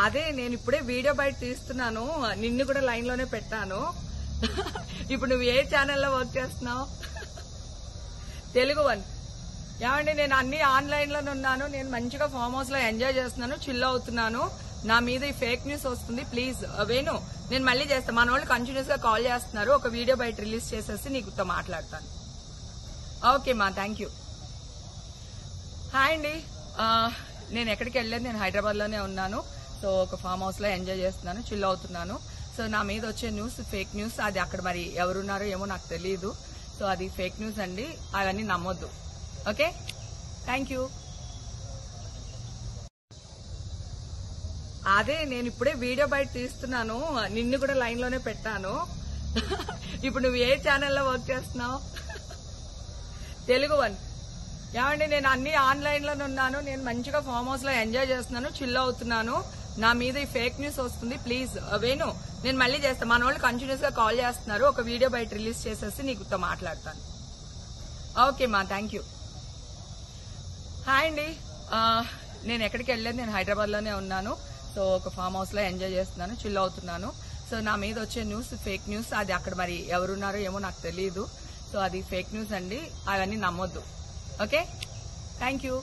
అదే నేను ఇప్పుడే వీడియో బయట తీస్తున్నాను, నిన్ను కూడా లైన్ లోనే పెట్టాను. ఇప్పుడు నువ్వు ఏ ఛానల్లో వర్క్ చేస్తున్నావు? తెలుగు వన్. ఏమండి, నేను అన్ని ఆన్లైన్ లోనే ఉన్నాను, నేను మంచిగా ఫామ్ హౌస్ లో ఎంజాయ్ చేస్తున్నాను, చిల్ అవుతున్నాను. నా మీద ఈ ఫేక్ న్యూస్ వస్తుంది, ప్లీజ్ వేణు నేను మళ్ళీ చేస్తాను. మన వాళ్ళు కంటిన్యూస్ గా కాల్ చేస్తున్నారు, ఒక వీడియో బయట రిలీజ్ చేసేసి నీకుతో మాట్లాడతాను. ఓకే మా, థ్యాంక్ యూ. హాయ్ అండి, నేను ఎక్కడికి వెళ్ళలేదు, నేను హైదరాబాద్ లోనే ఉన్నాను. సో ఒక ఫామ్ హౌస్ లో ఎంజాయ్ చేస్తున్నాను, చిల్ అవుతున్నాను. సో నా మీద వచ్చే న్యూస్ ఫేక్ న్యూస్, అది అక్కడ మరి ఎవరున్నారో ఏమో నాకు తెలియదు. సో అది ఫేక్ న్యూస్ అండి, అవన్నీ నమ్మొద్దు. Okay, thank you. అదే నేను ఇప్పుడే వీడియో బయట తీస్తున్నాను, నిన్ను కూడా లైన్ లోనే పెట్టాను. ఇప్పుడు నువ్వు ఏ ఛానల్లో వర్క్ చేస్తున్నావు? తెలుగు వన్. ఏమండి, నేను అన్ని ఆన్లైన్ లోనే ఉన్నాను, నేను మంచిగా ఫామ్ హౌస్ లో ఎంజాయ్ చేస్తున్నాను, చిల్ అవుతున్నాను. నా మీద ఈ ఫేక్ న్యూస్ వస్తుంది, ప్లీజ్ వేణు నేను మళ్ళీ చేస్తాను. మన వాళ్ళు కంటిన్యూస్ గా కాల్ చేస్తున్నారు, ఒక వీడియో బయట రిలీజ్ చేసేసి నీకుతో మాట్లాడతాను. ఓకే మా, థ్యాంక్ యూ. హాయ్ అండి, నేను ఎక్కడికి వెళ్ళలేదు, నేను హైదరాబాద్ లోనే ఉన్నాను. సో ఒక ఫామ్ హౌస్ లో ఎంజాయ్ చేస్తున్నాను, చిల్ అవుతున్నాను. సో నా మీద వచ్చే న్యూస్ ఫేక్ న్యూస్, అది అక్కడ మరి ఎవరున్నారో ఏమో నాకు తెలియదు. సో అది ఫేక్ న్యూస్ అండి, అవన్నీ నమ్మొద్దు. Okay, thank you.